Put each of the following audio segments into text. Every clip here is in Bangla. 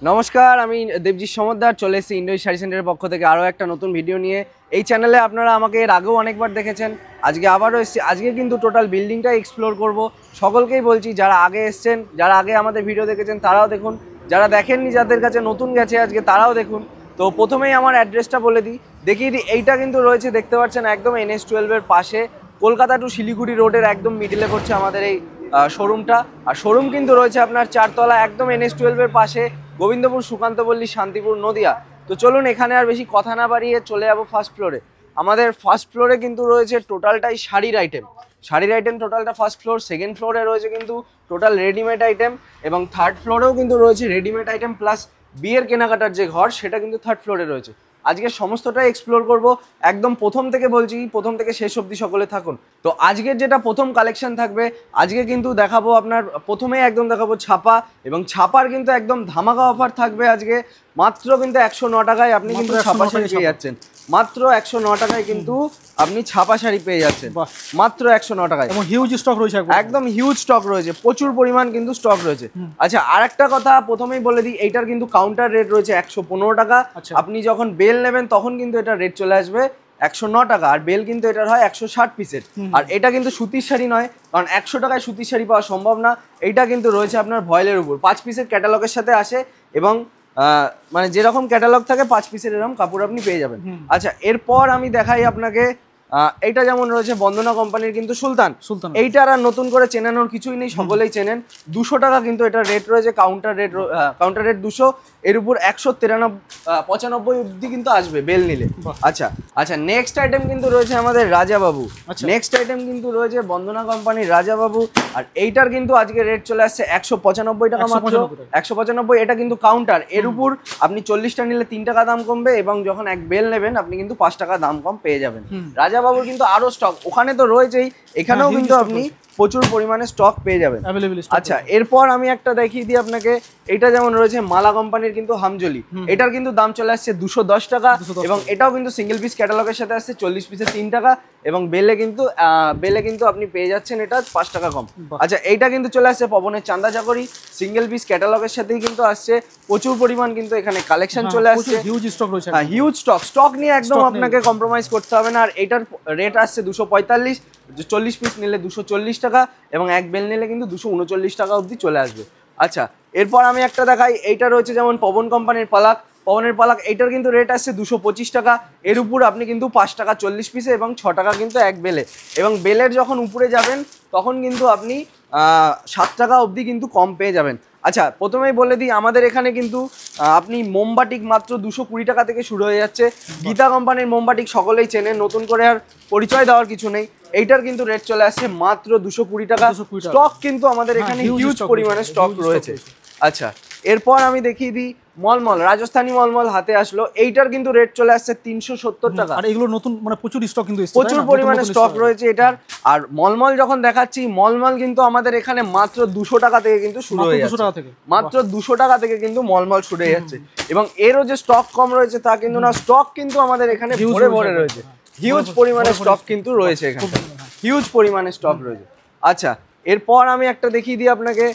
নমস্কার, আমি দেবজিৎ সমদ্দার চলে এসেছি ইন্ডো শাড়ি সেন্টারের পক্ষ থেকে আরও একটা নতুন ভিডিও নিয়ে। এই চ্যানেলে আপনারা আমাকে এর আগেও অনেকবার দেখেছেন, আজকে আবারও এসেছি। আজকে কিন্তু টোটাল বিল্ডিংটা এক্সপ্লোর করব। সকলকেই বলছি, যারা আগে এসছেন, যারা আগে আমাদের ভিডিও দেখেছেন তারাও দেখুন, যারা দেখেননি, যাদের কাছে নতুন গেছে আজকে তারাও দেখুন। তো প্রথমেই আমার অ্যাড্রেসটা বলে দিই, দেখিয়ে দিই। এইটা কিন্তু রয়েছে, দেখতে পাচ্ছেন, একদম NH-12-এর পাশে, কলকাতা টু শিলিগুড়ি রোডের একদম মিডিলে পড়ছে আমাদের এই শোরুমটা। আর শোরুম কিন্তু রয়েছে আপনার 4 তলা, একদম NH-12-এর পাশে, গোবিন্দপুর, সুকান্তপল্লী, শান্তিপুর, নদিয়া। তো চলুন, এখানে আর বেশি কথা না বাড়িয়ে চলে যাবো ফার্স্ট ফ্লোরে। আমাদের ফার্স্ট ফ্লোরে কিন্তু রয়েছে টোটালটাই শাড়ির আইটেম টোটালটা ফার্স্ট ফ্লোর। সেকেন্ড ফ্লোরে রয়েছে কিন্তু টোটাল রেডিমেড আইটেম, এবং থার্ড ফ্লোরেও কিন্তু রয়েছে রেডিমেড আইটেম প্লাস বিয়ের কেনাকাটার যে ঘর, সেটা কিন্তু থার্ড ফ্লোরে রয়েছে। আজকে সমস্তটাই এক্সপ্লোর করব, একদম প্রথম থেকে বলছি, প্রথম থেকে শেষ অবধি সকলে থাকুন। তো আজকের যেটা প্রথম কালেকশন থাকবে, আজকে কিন্তু দেখাবো আপনার প্রথমেই একদম দেখাবো ছাপা, এবং ছাপার কিন্তু একদম ধামাকা অফার থাকবে আজকে। মাত্র কিন্তু 109 টাকায় আপনি কিন্তু ছাপা শাড়ি পেয়ে যাচ্ছেন। মাত্র 109 টাকায় কিন্তু আপনি ছাপা শাড়ি পেয়ে যাচ্ছেন, মাত্র 109 টাকায়। এবং হিউজ স্টক রয়েছে, একদম হিউজ স্টক রয়েছে, প্রচুর পরিমাণ কিন্তু স্টক রয়েছে। আচ্ছা, আর একটা কথা প্রথমেই বলে দিই, এইটার কিন্তু কাউন্টার রেট রয়েছে 115 টাকা। আপনি যখন বেল নেবেন তখন কিন্তু এটা রেট চলে আসবে 109 টাকা, আর বেল কিন্তু এটার হয় 160 পিসের। আর এটা কিন্তু সুতির শাড়ি নয়, কারণ 100 টাকায় সুতির শাড়ি পাওয়া সম্ভব না। এইটা কিন্তু রয়েছে আপনার ভয়েলের উপর, 5 পিসের ক্যাটালগের সাথে আসে, এবং মানে যেরকম ক্যাটালগ থাকে 5 পিসের এরকম কাপড় আপনি পেয়ে যাবেন। আচ্ছা, এরপর আমি দেখাই আপনাকে, এইটা যেমন রয়েছে বন্দনা কোম্পানির কিন্তু সুলতান। এইটার আর নতুন করে চেনানোর কিছুই নেই, সকলেই চেনেন। 200 টাকা কিন্তু এটা রেট রয়েছে, কাউন্টার রেট 200, এর উপর 195 অব্দি কিন্তু আসবে বেল নিলে। আচ্ছা, নেক্সট আইটেম কিন্তু রয়েছে আমাদের রাজাবাবু। নেক্সট আইটেম কিন্তু রয়েছে বন্দনা কোম্পানির রাজাবাবু, আর এইটার কিন্তু আজকে রেট চলে আসছে 195 টাকা মাত্র। 195, এটা কিন্তু কাউন্টার, এর উপর আপনি 40টা নিলে 3 টাকা দাম কমবে, এবং যখন এক বেল নেবেন আপনি কিন্তু 5 টাকা দাম কম পেয়ে যাবেন। রাজাবাবুর কিন্তু আরো স্টক ওখানে তো রয়েছেই, এখানেও কিন্তু আপনি প্রচুর পরিমাণে স্টক পেয়ে যাবেন। আচ্ছা, এরপর আমি একটা দেখিয়ে দিই আপনাকে, এটা যেমন রয়েছে মালা কোম্পানির কিন্তু হামজলি। এটার কিন্তু দাম চলে আসছে 210 টাকা, এবং এটাও কিন্তু সিঙ্গেল পিস ক্যাটালগের সাথে আসছে, 40 পিসে 3 টাকা, এবং বেলে কিন্তু আপনি পেয়ে যাচ্ছেন এটা 5 টাকা কম। আচ্ছা, এইটা কিন্তু চলে আসছে পবনের চান্দা চাকরি, সিঙ্গেল পিস ক্যাটালগের সাথেই কিন্তু আসছে, প্রচুর পরিমাণ কিন্তু এখানে কালেকশন চলে আসছে, হিউজ স্টক রয়েছে। হ্যাঁ, হিউজ স্টক নিয়ে একদম আপনাকে কম্প্রোমাইজ করতে হবে না। আর এটার রেট আসছে 245, 40 পিস নিলে 240 টাকা, এবং এক বেল নিলে কিন্তু 239 টাকা অবধি চলে আসবে। আচ্ছা, এরপর আমি একটা দেখাই, এইটা রয়েছে যেমন পবন কোম্পানির পবনের পালাক। এইটার কিন্তু রেট আসছে 225 টাকা, এর উপর আপনি কিন্তু 5 টাকা 40 পিসে, এবং 6 টাকা কিন্তু এক বেলে, এবং বেলের যখন উপরে যাবেন তখন কিন্তু আপনি 7 টাকা অবধি কিন্তু কম পেয়ে যাবেন। আচ্ছা, প্রথমেই বলে দিই, আমাদের এখানে কিন্তু আপনি মোমবাটিক মাত্র 220 টাকা থেকে শুরু হয়ে যাচ্ছে। গীতা কোম্পানির মোমবাটিক সকলেই চেনেন, নতুন করে আর পরিচয় দেওয়ার কিছু নেই। এইটার কিন্তু রেট চলে আসছে মাত্র 220 টাকা। স্টক কিন্তু আমাদের এখানে হিউজ পরিমাণে স্টক রয়েছে। আচ্ছা, এরপর আমি দেখিয়ে দিই মলমল, রাজস্থানী মলমল হাতে আসলো। এইটার কিন্তু রেট চলে আসছে 370 টাকা। আর এগুলো নতুন, মানে প্রচুর স্টক কিন্তু এসেছে, প্রচুর পরিমাণে স্টক রয়েছে এটার। আর মলমল যখন দেখাচ্ছি, মলমল কিন্তু আমাদের এখানে মাত্র 200 টাকা থেকে কিন্তু শুরু হয়ে যাচ্ছে, মাত্র 200 টাকা থেকে কিন্তু মলমল শুরু হয়ে যাচ্ছে। এবং এরও যে স্টক কম রয়েছে তা কিন্তু না, স্টক কিন্তু আমাদের এখানে ভরে ভরে রয়েছে, হিউজ পরিমাণে স্টক কিন্তু রয়েছে এখানে, হিউজ পরিমাণে স্টক রয়েছে। আচ্ছা, এরপর আমি একটা দেখিয়ে দিই আপনাকে,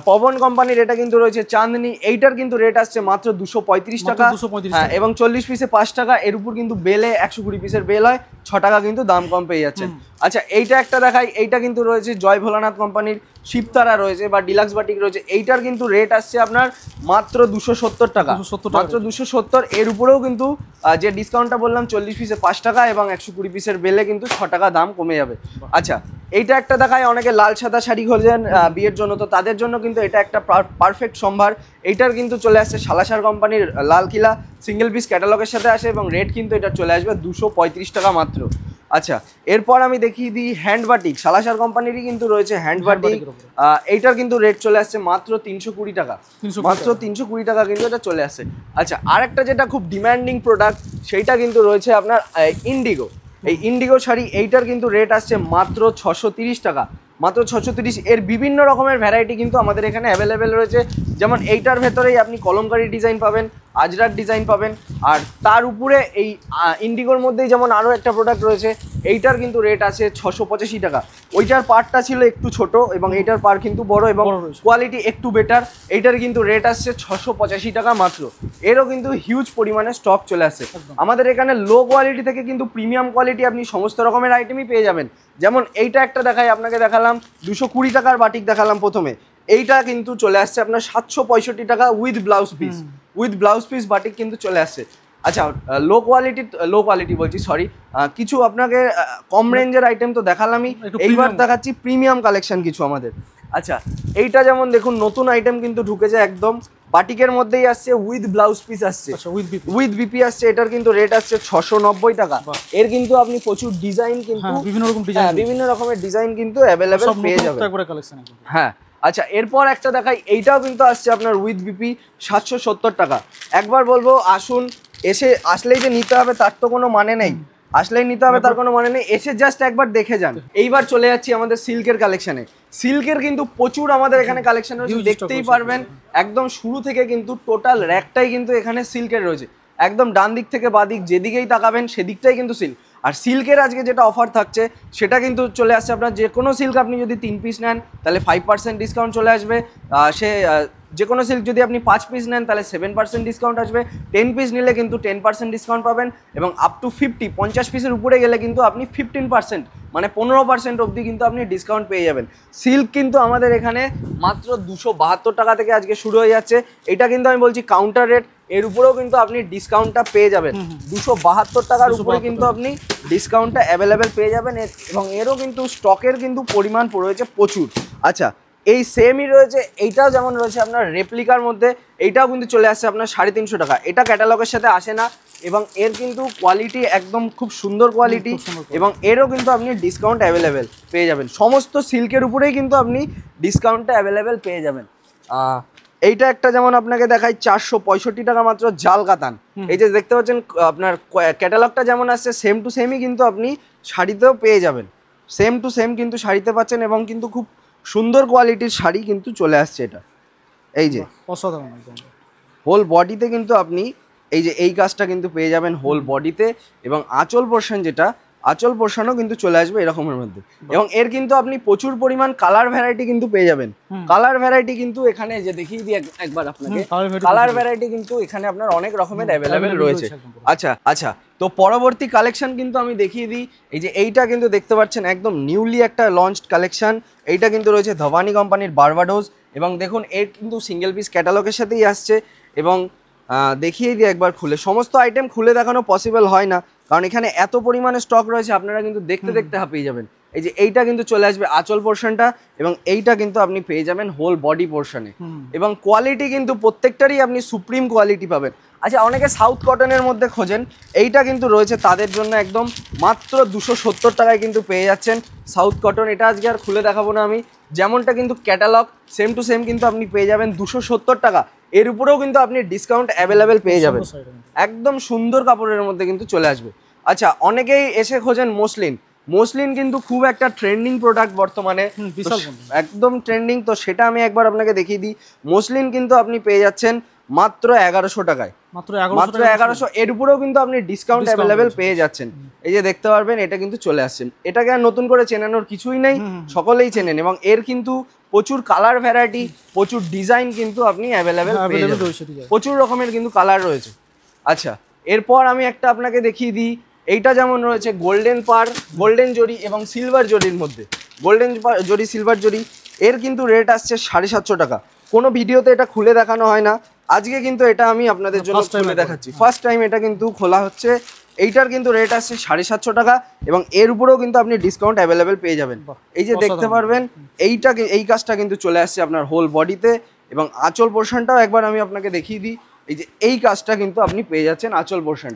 পবন কোম্পানির, এটা কিন্তু রয়েছে চাঁদনি। এইটার কিন্তু রেট আসছে মাত্র 235 টাকা, এবং 40 পিসে 5 টাকা, এর উপর কিন্তু বেলে 120 পিসের বেল হয়, 6 টাকা কিন্তু দাম কম পেয়ে যাচ্ছেন। আচ্ছা, এইটা একটা দেখাই, এইটা কিন্তু রয়েছে জয় ভোলানাথ কোম্পানির শিবতারা রয়েছে বা ডিলাক্স বাটিক রয়েছে। এইটার কিন্তু রেট আসছে আপনার মাত্র 270 টাকা, মাত্র 270। এর উপরেও কিন্তু যে ডিসকাউন্টটা বললাম, 40 পিসে 5 টাকা, এবং 120 পিসের বেলে কিন্তু 6 টাকা দাম কমে যাবে। আচ্ছা, এইটা একটা দেখায়, অনেকে লাল সাদা শাড়ি খোঁজেন বিয়ের জন্য, তো তাদের জন্য কিন্তু এটা একটা পারফেক্ট সম্ভার। এইটার কিন্তু চলে আসছে সালাসার কোম্পানির লাল কিলা, সিঙ্গেল পিস ক্যাটালগের সাথে আসে, এবং রেট কিন্তু এটা চলে আসবে 235 টাকা মাত্র। আচ্ছা, এরপর আমি দেখিয়ে দিই হ্যান্ড বাটিক, সালাসার কোম্পানিরই কিন্তু রয়েছে হ্যান্ড বাটিক। এইটার কিন্তু রেট চলে আসছে মাত্র 320 টাকা, মাত্র 320 টাকা কিন্তু এটা চলে আসছে। আচ্ছা, আরেকটা যেটা খুব ডিমান্ডিং প্রোডাক্ট, সেইটা কিন্তু রয়েছে আপনার ইন্ডিগো। এই ইন্ডিগো শাড়ি, এইটার কিন্তু রেট আসছে মাত্র 630 টাকা, মাত্র 630। এর বিভিন্ন রকমের ভ্যারাইটি কিন্তু আমাদের এখানে অ্যাভেলেবেল রয়েছে, যেমন এইটার ভেতরেই আপনি কলমকারি ডিজাইন পাবেন, আজরাক ডিজাইন পাবেন। আর তার উপরে এই ইন্ডিগোর মধ্যেই যেমন আরও একটা প্রোডাক্ট রয়েছে, এইটার কিন্তু রেট আছে 685 টাকা। ওইটার পার্টটা ছিল একটু ছোট এবং এইটার পার কিন্তু বড় এবং কোয়ালিটি একটু বেটার। এইটার কিন্তু রেট আসছে 685 টাকা মাত্র। এরও কিন্তু হিউজ পরিমাণে স্টক চলে আসছে আমাদের এখানে। লো কোয়ালিটি থেকে কিন্তু প্রিমিয়াম কোয়ালিটি আপনি সমস্ত রকমের আইটেমই পেয়ে যাবেন। যেমন এইটা একটা দেখাই, আপনাকে দেখালাম 220 টাকার বাটিক দেখালাম প্রথমে। এইটা কিন্তু চলে আসছে আপনার 765 টাকা উইথ ব্লাউজ পিস বাটিক কিন্তু চলে আসছে। আচ্ছা, লো কোয়ালিটি বলছি, সরি, কিছু আপনাকে কম রেঞ্জের আইটেম তো দেখালামই, এইবার দেখাচ্ছি প্রিমিয়াম কালেকশন কিছু আমাদের। আচ্ছা, এইটা যেমন দেখুন নতুন আইটেম কিন্তু ঢুকেছে একদম, বাটিকের মধ্যেই আসছে, উইথ ব্লাউজ পিস আসছে, উইথ বিপি আসছে। এটার কিন্তু রেট আসছে 690 টাকা। এর কিন্তু আপনি প্রচুর ডিজাইন কিন্তু বিভিন্ন রকমের ডিজাইন কিন্তু অ্যাভেলেবেল পেয়ে যাবেন। হ্যাঁ, আচ্ছা, এরপর একটা দেখাই, এইটাও কিন্তু আসছে আপনার উইথ বিপি 770 টাকা। একবার বলবো আসুন, আসলেই যে নিতে হবে তার তো কোনো মানে নেই, আসলেই নিতে হবে তার কোনো মানে নেই, এসে জাস্ট একবার দেখে যান। এইবার চলে যাচ্ছি আমাদের সিল্কের কালেকশনে। সিল্কের কিন্তু প্রচুর আমাদের এখানে কালেকশন রয়েছে, দেখতেই পারবেন একদম শুরু থেকে কিন্তু টোটাল র্যাকটাই কিন্তু এখানে সিল্কের রয়েছে। একদম ডান দিক থেকে বাঁ দিক যেদিকেই তাকাবেন সেদিকটাই কিন্তু সিল্ক। আর সিল্কের আজকে যেটা অফার থাকছে সেটা কিন্তু চলে আসছে আপনার, যে কোনো সিল্ক আপনি যদি 3 পিস নেন তাহলে 5% ডিসকাউন্ট চলে আসবে। যে কোনো সিল্ক যদি আপনি 5 পিস নেন তাহলে 7% ডিসকাউন্ট আসবে। 10 পিস নিলে কিন্তু 10% ডিসকাউন্ট পাবেন এবং আপ টু 50 পিসের উপরে গেলে কিন্তু আপনি 15% মানে 15% অবধি কিন্তু আপনি ডিসকাউন্ট পেয়ে যাবেন। সিল্ক কিন্তু আমাদের এখানে মাত্র 272 টাকা থেকে আজকে শুরু হয়ে যাচ্ছে। এটা কিন্তু আমি বলছি কাউন্টার রেট, এর উপরেও কিন্তু আপনি ডিসকাউন্টটা পেয়ে যাবেন। 272 টাকার উপরে কিন্তু আপনি ডিসকাউন্টটা অ্যাভেলেবেল পেয়ে যাবেন এবং এরও কিন্তু স্টকের কিন্তু পরিমাণ রয়েছে প্রচুর। আচ্ছা, এই সেমই রয়েছে, এইটাও যেমন রয়েছে আপনার রেপ্লিকার মধ্যে, এইটাও কিন্তু চলে আসছে আপনার 350 টাকা। এটা ক্যাটালগের সাথে আসে না এবং এর কিন্তু কোয়ালিটি একদম খুব সুন্দর কোয়ালিটি এবং এরও কিন্তু আপনি ডিসকাউন্ট অ্যাভেলেবেল পেয়ে যাবেন। সমস্ত সিল্কের উপরেই কিন্তু আপনি ডিসকাউন্টটা অ্যাভেলেবেল পেয়ে যাবেন। এইটা একটা যেমন আপনাকে দেখাই 465 টাকা মাত্র, জাল কাতান। এই যে দেখতে পাচ্ছেন আপনার ক্যাটালগটা যেমন আসছে সেম টু সেমই কিন্তু আপনি শাড়িতেও পেয়ে যাবেন, সেম টু সেম কিন্তু শাড়িতে পাচ্ছেন এবং কিন্তু খুব সুন্দর কোয়ালিটির শাড়ি কিন্তু চলে আসছে। এটা এই যে অসাধারণ, হোল বডিতে কিন্তু আপনি এই যে এই কাজটা কিন্তু পেয়ে যাবেন হোল বডিতে এবং আঁচল পোর্শন যেটা, আঁচল পোর্শনও কিন্তু চলে আসবে এরকমের মধ্যে এবং এর কিন্তু আপনি প্রচুর পরিমাণ কালার ভ্যারাইটি কিন্তু পেয়ে যাবেন। কালার ভ্যারাইটি কিন্তু এখানে যে দেখিয়ে দিই একবার আপনাকে, কালার ভ্যারাইটি কিন্তু এখানে আপনার অনেক রকমের অ্যাভেলেবেল রয়েছে। আচ্ছা, তো পরবর্তী কালেকশন কিন্তু আমি দেখিয়ে দিই। এই যে এইটা কিন্তু দেখতে পাচ্ছেন একদম নিউলি একটা লঞ্চড কালেকশন। এইটা কিন্তু রয়েছে ধবানী কোম্পানির বারবাডোস এবং দেখুন এর কিন্তু সিঙ্গেল পিস ক্যাটালগের সাথেই আসছে এবং দেখিয়ে দিই একবার খুলে। সমস্ত আইটেম খুলে দেখানো পসিবল হয় না কারণ এখানে এত পরিমাণে স্টক রয়েছে, আপনারা কিন্তু দেখতে দেখতে হাঁপিয়ে যাবেন। এই যে এইটা কিন্তু চলে আসবে আঁচল পোর্শনটা এবং এইটা কিন্তু আপনি পেয়ে যাবেন হোল বডি পোর্শনে এবং কোয়ালিটি কিন্তু প্রত্যেকটারই আপনি সুপ্রিম কোয়ালিটি পাবেন। আচ্ছা, অনেকে সাউথ কটনের মধ্যে খোঁজেন, এইটা কিন্তু রয়েছে তাদের জন্য একদম মাত্র 270 টাকায় কিন্তু পেয়ে যাচ্ছেন সাউথ কটন। এটা আজকে আর খুলে দেখাবো না আমি, যেমনটা কিন্তু ক্যাটালগ সেম টু সেম কিন্তু আপনি পেয়ে যাবেন 270 টাকা। এর উপরেও কিন্তু আপনি ডিসকাউন্ট অ্যাভেলেবেল পেয়ে যাবেন, একদম সুন্দর কাপড়ের মধ্যে কিন্তু চলে আসবে। আচ্ছা, অনেকেই এসে খোঁজেন মসলিন কিন্তু খুব একটা ট্রেন্ডিং প্রোডাক্ট বর্তমানে, একদম ট্রেন্ডিং। তো সেটা আমি একবার আপনাকে দেখিয়ে দিই। মসলিন কিন্তু আপনি পেয়ে যাচ্ছেন মাত্র 1100 টাকায়, মাত্র 1100। এর উপরেও কিন্তু আপনি ডিসকাউন্ট অ্যাভেলেবেল পেয়ে যাচ্ছেন। এই যে দেখতে পারবেন এটা কিন্তু চলে আসছেন, এটাকে আর নতুন করে চেনানোর কিছুই নেই, সকলেই চেনেন এবং এর কিন্তু প্রচুর কালার ভ্যারাইটি, প্রচুর ডিজাইন কিন্তু আপনি অ্যাভেলেবেল পেয়ে যাবেন, প্রচুর রকমের কিন্তু কালার রয়েছে। আচ্ছা, এরপর আমি একটা আপনাকে দেখিয়ে দিই। এইটা যেমন রয়েছে গোল্ডেন জরি এবং সিলভার জরির মধ্যে, গোল্ডেন জরি সিলভার জরি, এর কিন্তু রেট আসছে 750 টাকা। কোনো ভিডিওতে এটা খুলে দেখানো হয় না, আজকে কিন্তু এটা আমি আপনাদের জন্য খুলে দেখাচ্ছি, ফার্স্ট টাইম এটা কিন্তু খোলা হচ্ছে। এইটার কিন্তু রেট আসছে 750 টাকা এবং এর উপরেও কিন্তু আপনি ডিসকাউন্ট অ্যাভেলেবেল পেয়ে যাবেন। এই যে দেখতে পারবেন এই কাজটা কিন্তু চলে আসছে আপনার হোল বডিতে এবং আঁচল পোর্শনটাও একবার আমি আপনাকে দেখিয়ে দিই। এই যে এই কাজটা কিন্তু আপনি পেয়ে যাচ্ছেন আঁচল পোর্শন,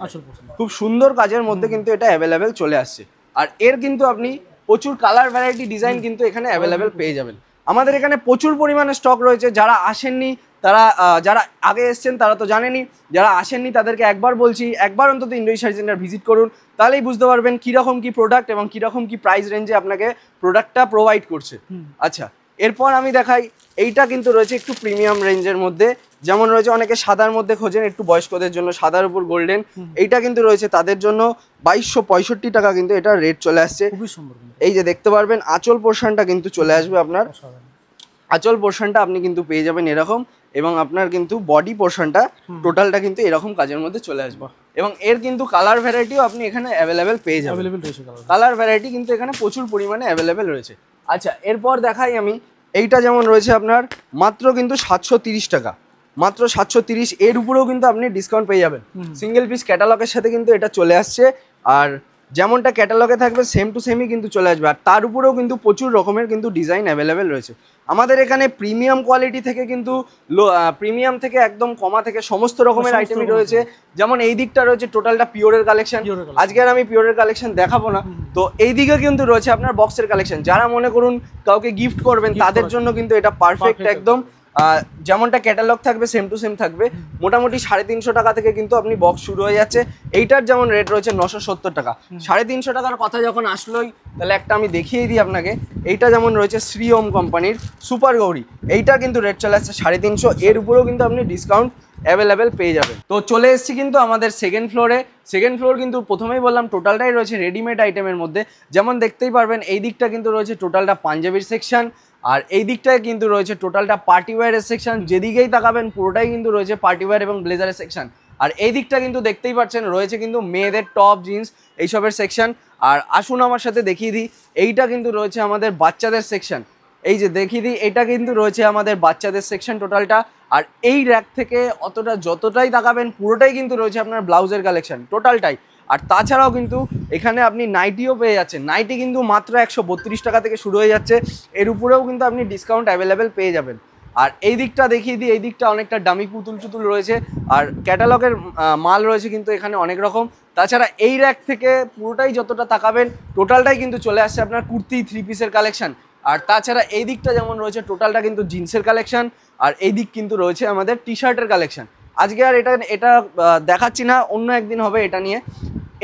খুব সুন্দর কাজের মধ্যে কিন্তু এটা অ্যাভেলেবেল চলে আসছে। আর এর কিন্তু আপনি প্রচুর কালার ভ্যারাইটি ডিজাইন কিন্তু এখানে অ্যাভেলেবেল পেয়ে যাবেন। আমাদের এখানে প্রচুর পরিমাণে স্টক রয়েছে, যারা আসেননি তারা, যারা আগে এসছেন তারা তো জানেনি, যারা আসেননি তাদেরকে একবার বলছি, একবার অন্তত ইন্ডোই শাড়ি সেন্টার ভিজিট করুন, তাহলেই বুঝতে পারবেন কীরকম কী প্রোডাক্ট এবং কীরকম কী প্রাইস রেঞ্জে আপনাকে প্রোডাক্টটা প্রোভাইড করছে। আচ্ছা, এরপর আমি দেখাই এইটা কিন্তু রয়েছে একটু প্রিমিয়াম রেঞ্জের মধ্যে, যেমন রয়েছে অনেকে সাদার মধ্যে খোঁজেন একটু বয়স্কদের জন্য, সাদার উপর গোল্ডেন, এইটা কিন্তু রয়েছে তাদের জন্য 2265 টাকা কিন্তু এটা রেট চলে আসছে। খুবই সুন্দর। এই যে দেখতে পারবেন আঁচল পোর্শনটা কিন্তু চলে আসবে আপনার, আঁচল পোর্শনটা আপনি কিন্তু পেয়ে যাবেন এরকম, এবং আপনার কিন্তু বডি পোর্শনটা টোটালটা কিন্তু এরকম কাজের মধ্যে চলে আসবে। এবং এর কিন্তু কালার ভ্যারাইটিও আপনি এখানে অ্যাভেলেবেল পেয়ে যাবেন, কালার ভ্যারাইটি কিন্তু এখানে প্রচুর পরিমাণে অ্যাভেলেবেল রয়েছে। আচ্ছা এরপর দেখাই আমি এইটা যেমন রয়েছে আপনার মাত্র কিন্তু 730 টাকা, মাত্র 730, এর উপরেও কিন্তু আপনি ডিসকাউন্ট পেয়ে যাবেন। সিঙ্গেল পিস ক্যাটালগের সাথে কিন্তু এটা চলে আসছে, আর যেমনটা ক্যাটালগে থাকবে সেম টু সেমই কিন্তু চলে আসবে, আর তার উপরেও কিন্তু প্রচুর রকমের কিন্তু ডিজাইন অ্যাভেলেবেল রয়েছে আমাদের এখানে। প্রিমিয়াম কোয়ালিটি থেকে কিন্তু প্রিমিয়াম থেকে একদম কমা থেকে সমস্ত রকমের আইটেমই রয়েছে। যেমন এই দিকটা রয়েছে টোটালটা পিওরের কালেকশন, আজকে আর আমি পিওরের কালেকশন দেখাবো না। তো এই দিকে কিন্তু রয়েছে আপনার বক্সের কালেকশন, যারা মনে করুন কাউকে গিফট করবেন তাদের জন্য কিন্তু এটা পারফেক্ট একদম। যেমনটা ক্যাটালগ থাকবে সেম টু সেম থাকবে, মোটামুটি 350 টাকা থেকে কিন্তু আপনি বক্স শুরু হয়ে যাচ্ছে। এইটার যেমন রেট রয়েছে 970 টাকা। 350 টাকার কথা যখন আসলোই তাহলে একটা আমি দেখিয়ে দিই আপনাকে, এইটা যেমন রয়েছে শ্রী ওম কোম্পানির সুপার গৌরী, এইটার কিন্তু রেট চলে আসছে 350, এর উপরেও কিন্তু আপনি ডিসকাউন্ট অ্যাভেলেবেল পেয়ে যাবেন। তো চলে এসেছি কিন্তু আমাদের সেকেন্ড ফ্লোরে। সেকেন্ড ফ্লোর কিন্তু প্রথমেই বললাম টোটালটাই রয়েছে রেডিমেড আইটেমের মধ্যে, যেমন দেখতেই পারবেন এই দিকটা কিন্তু রয়েছে টোটালটা পাঞ্জাবির সেকশন, আর এই দিকটায় কিন্তু রয়েছে টোটালটা পার্টি ওয়্যারের সেকশন, যেদিকেই তাকাবেন পুরোটাই কিন্তু রয়েছে পার্টি ওয়্যার এবং ব্লেজারের সেকশন। আর এই দিকটা কিন্তু দেখতেই পাচ্ছেন রয়েছে কিন্তু মেয়েদের টপ জিন্স এইসবের সেকশন। আর আসুন আমার সাথে দেখিয়ে দিই, এইটা কিন্তু রয়েছে আমাদের বাচ্চাদের সেকশন, এই যে দেখিয়ে দিই এটা কিন্তু রয়েছে আমাদের বাচ্চাদের সেকশন টোটালটা। আর এই র্যাক থেকে যতটাই তাকাবেন পুরোটাই কিন্তু রয়েছে আপনার ব্লাউজের কালেকশন টোটালটাই। আর তাছাড়াও কিন্তু এখানে আপনি নাইটিও পেয়ে যাচ্ছেন, নাইটি কিন্তু মাত্র 132 টাকা থেকে শুরু হয়ে যাচ্ছে, এর উপরেও কিন্তু আপনি ডিসকাউন্ট অ্যাভেলেবেল পেয়ে যাবেন। আর এই দিকটা দেখিয়ে দিই, এই দিকটা অনেকটা ডামি পুতুল চুতুল রয়েছে, আর ক্যাটালগের মাল রয়েছে কিন্তু এখানে অনেক রকম। তাছাড়া এই র্যাক থেকে পুরোটাই যতটা তাকাবেন টোটালটাই কিন্তু চলে আসছে আপনার কুর্তি 3 পিসের কালেকশন। আর তাছাড়া এই দিকটা যেমন রয়েছে টোটালটা কিন্তু জিন্সের কালেকশন, আর এই দিক কিন্তু রয়েছে আমাদের টি শার্টের কালেকশন। আজকে আর এটা দেখাচ্ছি না, অন্য একদিন হবে এটা নিয়ে।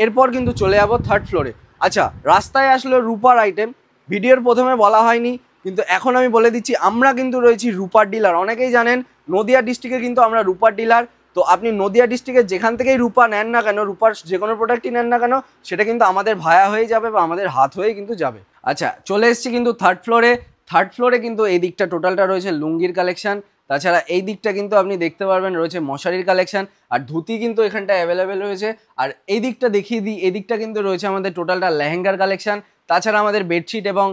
এরপর কিন্তু চলে যাবো থার্ড ফ্লোরে। আচ্ছা রাস্তায় আসলে রূপার আইটেম ভিডিওর প্রথমে বলা হয়নি, কিন্তু এখন আমি বলে দিচ্ছি আমরা কিন্তু রয়েছি রূপার ডিলার। অনেকেই জানেন নদিয়া ডিস্ট্রিক্টে কিন্তু আমরা রূপার ডিলার। তো আপনি নদিয়া ডিস্ট্রিক্টের যেখান থেকেই রূপা নেন না কেন, রূপার যে কোনো প্রোডাক্টই নেন না কেন, সেটা কিন্তু আমাদের ভায়া হয়ে যাবে বা আমাদের হাত হয়ে কিন্তু যাবে। আচ্ছা চলে এসেছি কিন্তু থার্ড ফ্লোরে। থার্ড ফ্লোরে কিন্তু এই দিকটা টোটালটা রয়েছে লুঙ্গির কালেকশন, তাছাড়া এই দিকটা কিন্তু আপনি দেখতে পারবেন রয়েছে মশারির কালেকশন, আর ধুতি কিন্তু এখানটা অ্যাভেলেবেল রয়েছে। আর এই দিকটা দেখিয়ে দিই, এই দিকটা কিন্তু রয়েছে আমাদের টোটালটা লেহেঙ্গার কালেকশন, তাছাড়া আমাদের বেডশিট এবং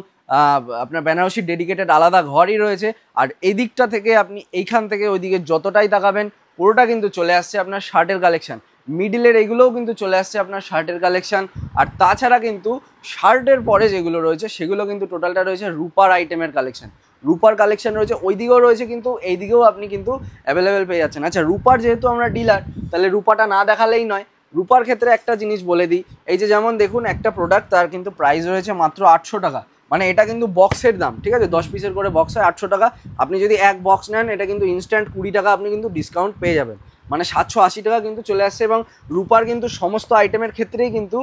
আপনার বেনারসি ডেডিকেটেড আলাদা ঘরই রয়েছে। আর এই দিকটা থেকে আপনি এইখান থেকে ওইদিকে যতটাই তাকাবেন পুরোটা কিন্তু চলে আসছে আপনার শার্টের কালেকশন, মিডিলের এইগুলোও কিন্তু চলে আসছে আপনার শার্টের কালেকশন। আর তাছাড়া কিন্তু শার্টের পরে যেগুলো রয়েছে সেগুলো কিন্তু টোটালটা রয়েছে রূপার আইটেমের কালেকশন, রূপার কালেকশন রয়েছে, ওই দিকেও রয়েছে কিন্তু এই দিকেও আপনি কিন্তু অ্যাভেলেবেল পেয়ে যাচ্ছেন। আচ্ছা রূপার যেহেতু আমরা ডিলার তাহলে রূপাটা না দেখালেই নয়। রূপার ক্ষেত্রে একটা জিনিস বলে দিই, এই যে যেমন দেখুন একটা প্রোডাক্ট তার কিন্তু প্রাইস রয়েছে মাত্র 800 টাকা, মানে এটা কিন্তু বক্সের দাম, ঠিক আছে 10 পিসের করে বক্স হয় 800 টাকা। আপনি যদি এক বক্স নেন এটা কিন্তু ইনস্ট্যান্ট 20 টাকা আপনি কিন্তু ডিসকাউন্ট পেয়ে যাবেন, মানে 780 টাকা কিন্তু চলে আসছে। এবং রূপার কিন্তু সমস্ত আইটেমের ক্ষেত্রেই কিন্তু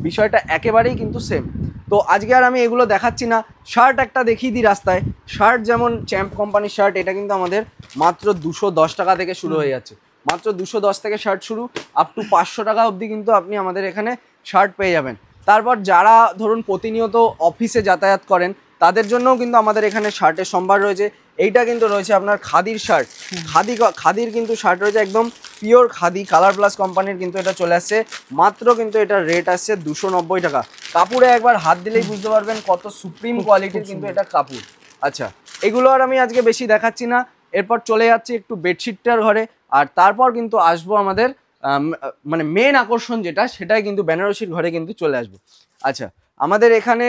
বিষয়টা একেবারেই কিন্তু সেম। তো আজকে আর আমি এগুলো দেখাচ্ছি না, শার্ট একটা দেখিয়ে দিই রাস্তায়। শার্ট যেমন চ্যাম্প কোম্পানির শার্ট, এটা কিন্তু আমাদের মাত্র 210 টাকা থেকে শুরু হয়ে যাচ্ছে, মাত্র 210 থেকে শার্ট শুরু, আপ টু 500 টাকা অবধি কিন্তু আপনি আমাদের এখানে শার্ট পেয়ে যাবেন। তারপর যারা ধরুন প্রতিনিয়ত অফিসে যাতায়াত করেন তাদের জন্যও কিন্তু আমাদের এখানে শার্টের সম্ভার রয়েছে। এইটা কিন্তু রয়েছে আপনার খাদির শার্ট, খাদির কিন্তু শার্ট রয়েছে একদম পিওর খাদি, কালার প্লাস কোম্পানির কিন্তু এটা চলে আসছে, মাত্র কিন্তু এটার রেট আসছে 290 টাকা। কাপড়ে একবার হাত দিলেই বুঝতে পারবেন কত সুপ্রিম কোয়ালিটির কিন্তু এটা কাপড়। আচ্ছা এগুলো আর আমি আজকে বেশি দেখাচ্ছি না, এরপর চলে যাচ্ছি একটু বেডশিটটার ঘরে, আর তারপর কিন্তু আসবো আমাদের মানে মেন আকর্ষণ যেটা সেটাই কিন্তু বেনারসির ঘরে কিন্তু চলে আসবো। আচ্ছা আমাদের এখানে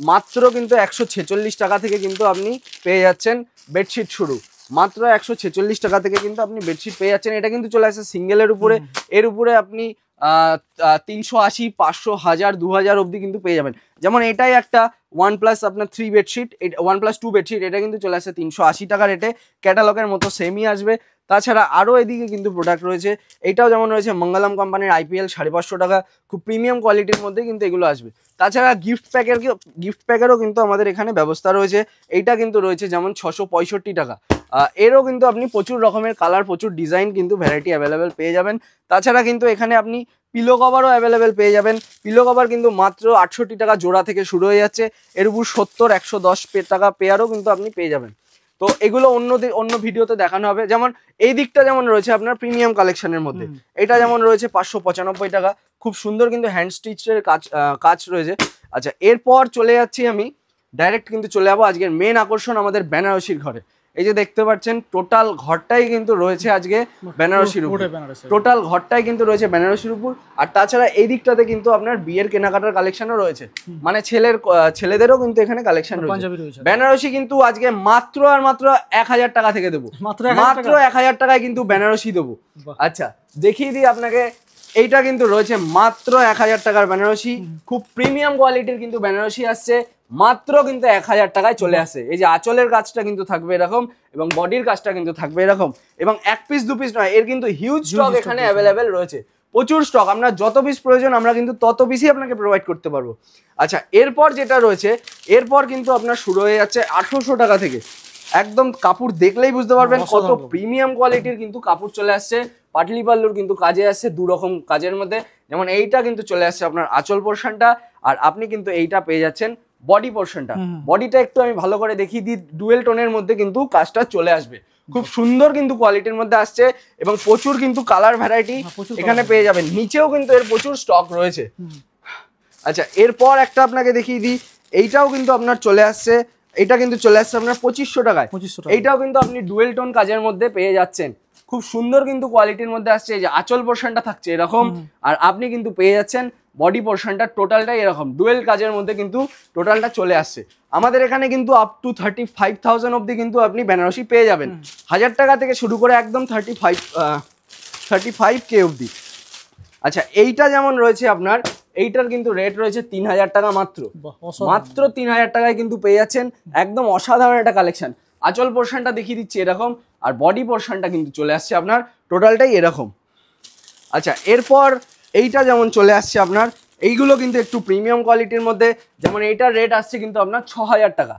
মাত্র কিন্তু 146 টাকা থেকে কিন্তু আপনি পেয়ে যাচ্ছেন বেডশিট শুরু, মাত্র 146 টাকা থেকে কিন্তু আপনি বেডশিট পেয়ে যাচ্ছেন। এটা কিন্তু চলে আসছে সিঙ্গেলের উপরে, এর উপরে আপনি 380, 500, 1000, 2000 অবধি কিন্তু পেয়ে যাবেন। যেমন এটাই একটা OnePlus আপনার 3 বেডশিট, OnePlus 2 বেডশিট, এটা কিন্তু চলে আসছে 380 টাকা রেটে, ক্যাটালগের মতো সেমই আসবে। তাছাড়া আরও এদিকে কিন্তু প্রোডাক্ট রয়েছে, এইটাও যেমন রয়েছে মঙ্গলম কোম্পানির IPL 550 টাকা, খুব প্রিমিয়াম কোয়ালিটির মধ্যে কিন্তু এগুলো আসবে। তাছাড়া গিফট প্যাকেরও কিন্তু আমাদের এখানে ব্যবস্থা রয়েছে, এইটা কিন্তু রয়েছে যেমন 665 টাকা। এরও কিন্তু আপনি প্রচুর রকমের কালার, প্রচুর ডিজাইন কিন্তু ভ্যারাইটি অ্যাভেলেবেল পেয়ে যাবেন। তাছাড়া কিন্তু এখানে আপনি পিলো কভারও অ্যাভেলেবেল পেয়ে যাবেন। পিলো কভার কিন্তু মাত্র 68 টাকা জোড়া থেকে শুরু হয়ে যাচ্ছে, এর উপর 70-110 টাকা পেয়ারও কিন্তু আপনি পেয়ে যাবেন। তো এগুলো অন্য ভিডিওতে দেখানো হবে। যেমন এই দিকটা যেমন রয়েছে আপনার প্রিমিয়াম কালেকশনের মধ্যে, এটা যেমন রয়েছে 595 টাকা, খুব সুন্দর কিন্তু হ্যান্ড স্টিচের কাজ রয়েছে। আচ্ছা, এরপর চলে যাচ্ছি আমি ডাইরেক্ট কিন্তু চলে যাবো আজকের মেন আকর্ষণ আমাদের বেনারসির ঘরে। এই যে দেখতে পাচ্ছেন টোটাল ঘরটাই কিন্তু রয়েছে আজকে বেনারসির উপর, টোটাল ঘরটাই কিন্তু রয়েছে বেনারসির উপর। আর তাছাড়া এই দিকটাতে কিন্তু আপনার বিয়ের কেনাকাটার কালেকশনও রয়েছে, মানে ছেলেদেরও কিন্তু এখানে কালেকশন রয়েছে। বেনারসি কিন্তু আজকে মাত্র আর মাত্র 1000 টাকা থেকে দেবো, মাত্র 1000 টাকায় কিন্তু বেনারসি দেবো। আচ্ছা, দেখিয়ে দিই আপনাকে, এইটা কিন্তু রয়েছে মাত্র 1000 টাকার বেনারসি, খুব প্রিমিয়াম কোয়ালিটির কিন্তু বেনারসি আসছে, মাত্র কিন্তু 1000 টাকায় চলে আসে। এই যে আঁচলের কাজটা কিন্তু থাকবে এরকম, এবং বডির কাজটা কিন্তু থাকবে এরকম, এবং 1 পিস 2 পিস নয়, এর কিন্তু হিউজ স্টক এখানে অ্যাভেলেবেল রয়েছে, প্রচুর স্টক। আপনার যত পিস প্রয়োজন আমরা কিন্তু তত পিসই আপনাকে প্রোভাইড করতে পারবো। আচ্ছা, এরপর যেটা রয়েছে, এরপর কিন্তু আপনার শুরু হয়ে যাচ্ছে 1800 টাকা থেকে। একদম কাপড় দেখলেই বুঝতে পারবেন কত প্রিমিয়াম কোয়ালিটির কিন্তু কাপড় চলে আসছে। পাটলি পাল্লুর কিন্তু কাজে আসছে 2 রকম কাজের মধ্যে, যেমন এইটা কিন্তু চলে আসছে আপনার আঁচল পোর্শনটা, আর আপনি কিন্তু এইটা পেয়ে যাচ্ছেন বডি পোর্শনটা। বডিটা একটু আমি ভালো করে দেখিয়ে দিই, ডুয়েল টোনের মধ্যে কিন্তু কাজটা চলে আসবে, খুব সুন্দর কিন্তু কোয়ালিটির মধ্যে আসছে, এবং প্রচুর কিন্তু কালার ভ্যারাইটি এখানে পেয়ে যাবেন। নিচেও কিন্তু এর প্রচুর স্টক রয়েছে। আচ্ছা, এরপর একটা আপনাকে দেখিয়ে দিই, এইটাও কিন্তু আপনার চলে আসছে, এটা কিন্তু চলে আসছে আপনার 2500 টাকায়। এইটাও কিন্তু আপনি ডুয়েল টোন কাজের মধ্যে পেয়ে যাচ্ছেন, খুব সুন্দর কিন্তু কোয়ালিটির মধ্যে আসছে। এই যে আঁচল পোর্শনটা থাকছে এরকম, আর আপনি কিন্তু পেয়ে যাচ্ছেন বডি পোর্শনটা টোটালটাই এরকম ডুয়েল কাজের মধ্যে কিন্তু টোটালটা চলে আসছে। আমাদের এখানে কিন্তু আপ টু 35,000 অবধি কিন্তু আপনি বেনারসি পেয়ে যাবেন, 1000 টাকা থেকে শুরু করে একদম 35K অবধি। আচ্ছা, এইটা যেমন রয়েছে আপনার, এইটার কিন্তু রেট রয়েছে 3000 টাকা মাত্র, মাত্র 3000 টাকায় কিন্তু পেয়ে যাচ্ছেন একদম অসাধারণ একটা কালেকশন। আঁচল পোর্শনটা দেখিয়ে দিচ্ছি এরকম, আর বডি পোর্শনটা কিন্তু চলে আসছে আপনার টোটালটাই এরকম। আচ্ছা, এরপর এইটা যেমন চলে আসছে আপনার, এইগুলো কিন্তু একটু প্রিমিয়াম কোয়ালিটির মধ্যে, যেমন এইটার রেট আসছে কিন্তু আপনার 6000 টাকা,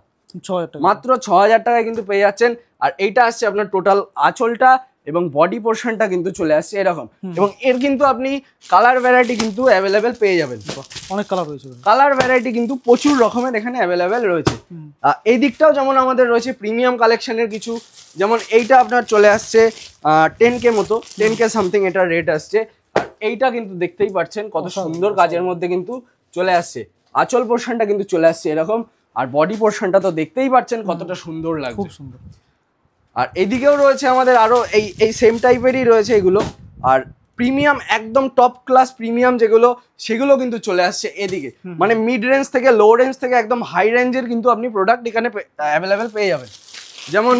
মাত্র 6000 টাকায় কিন্তু পেয়ে যাচ্ছেন। আর এইটা আসছে আপনার টোটাল আঁচলটা এবং বডি পোর্শনটা কিন্তু চলে আসছে এরকম, এবং এর কিন্তু আপনি কালার ভ্যারাইটি কিন্তু অ্যাভেলেবেল পেয়ে যাবেন, অনেক কালার রয়েছে, কালার ভ্যারাইটি কিন্তু প্রচুর রকমের এখানে অ্যাভেলেবেল রয়েছে। এই দিকটাও যেমন আমাদের রয়েছে প্রিমিয়াম কালেকশনের কিছু, যেমন এইটা আপনার চলে আসছে 10K মতো, 10K সামথিং এটার রেট আসছে। আর এইটা কিন্তু দেখতেই পাচ্ছেন কত সুন্দর কাজের মধ্যে কিন্তু চলে আসছে, আঁচল পোর্শনটা কিন্তু চলে আসছে এরকম, আর বডি পোর্শনটা তো দেখতেই পাচ্ছেন কতটা সুন্দর লাগছে, খুব সুন্দর। আর এদিকেও রয়েছে আমাদের আরো এই সেম টাইপেরই রয়েছে এগুলো, আর প্রিমিয়াম একদম টপ ক্লাস প্রিমিয়াম যেগুলো সেগুলো কিন্তু চলে আসছে এদিকে, মানে মিড রেঞ্জ থেকে লো রেঞ্জ থেকে একদম হাই রেঞ্জের কিন্তু আপনি প্রোডাক্ট এখানে অ্যাভেলেবেল পেয়ে যাবেন। যেমন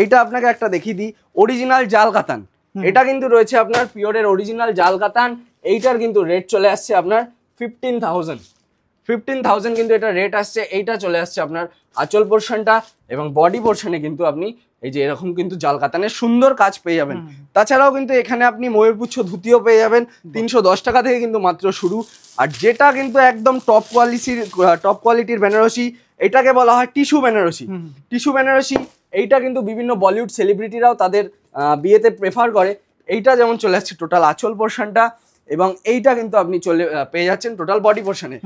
এইটা আপনাকে একটা দেখিয়ে দিই, অরিজিনাল জাল কাতান, এটা কিন্তু রয়েছে আপনার পিওরের অরিজিনাল জাল কাতান। এইটার কিন্তু রেট চলে আসছে আপনার 15,000 কিন্তু এটা রেট আসছে। এইটা চলে আসছে আপনার আঁচল পোর্শনটা, এবং বডি পোর্শনে কিন্তু আপনি এই যে এরকম কিন্তু জাল কাতানের সুন্দর কাজ পেয়ে যাবেন। তাছাড়াও কিন্তু এখানে আপনি ময়ূরপুচ্ছ ধুতিও পেয়ে যাবেন 310 টাকা থেকে কিন্তু মাত্র শুরু। আর যেটা কিন্তু একদম টপ কোয়ালিটির বেনারসি, এটাকে বলা হয় টিস্যু বেনারসি। টিস্যু বেনারসি এইটা কিন্তু বিভিন্ন বলিউড সেলিব্রিটিরাও তাদের বিয়েতে প্রেফার করে। এইটা যেমন চলে আসছে টোটাল আঁচল পোর্শনটা, এবং এইটা কিন্তু আপনি পেয়ে যাচ্ছেন টোটাল বডি পোর্শনে।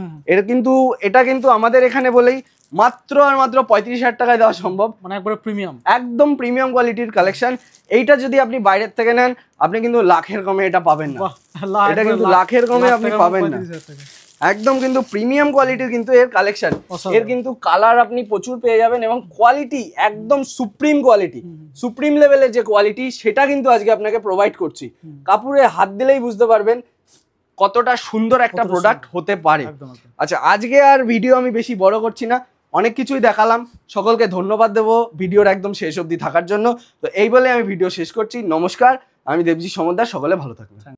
এটা কিন্তু আমাদের এখানে বলেই মাত্র আর মাত্র 35,000 টাকায় দেওয়া সম্ভব, মানে একবারে প্রিমিয়াম, একদম প্রিমিয়াম কোয়ালিটির কালেকশন। এইটা যদি আপনি বাইরের থেকে নেন আপনি কিন্তু লাখের কমে এটা পাবেন না, এটা কিন্তু লাখের কমে আপনি পাবেন না, একদম কিন্তু প্রিমিয়াম কোয়ালিটির কিন্তু এর কালেকশন। এর কিন্তু কালার আপনি প্রচুর পেয়ে যাবেন, এবং কোয়ালিটি একদম সুপ্রিম কোয়ালিটি, সুপ্রিম লেভেলের যে কোয়ালিটি সেটা কিন্তু আজকে আপনাকে প্রোভাইড করছি। কাপড়ে হাত দিলেই বুঝতে পারবেন কতটা সুন্দর একটা প্রোডাক্ট হতে পারে। আচ্ছা, আজকে আর ভিডিও আমি বেশি বড় করছি না, অনেক কিছুই দেখালাম। সকলকে ধন্যবাদ দেবো ভিডিওর একদম শেষ অবধি থাকার জন্য। তো এই বলে আমি ভিডিও শেষ করছি। নমস্কার, আমি দেবজি সমদ্দার, সকলে ভালো থাকবেন।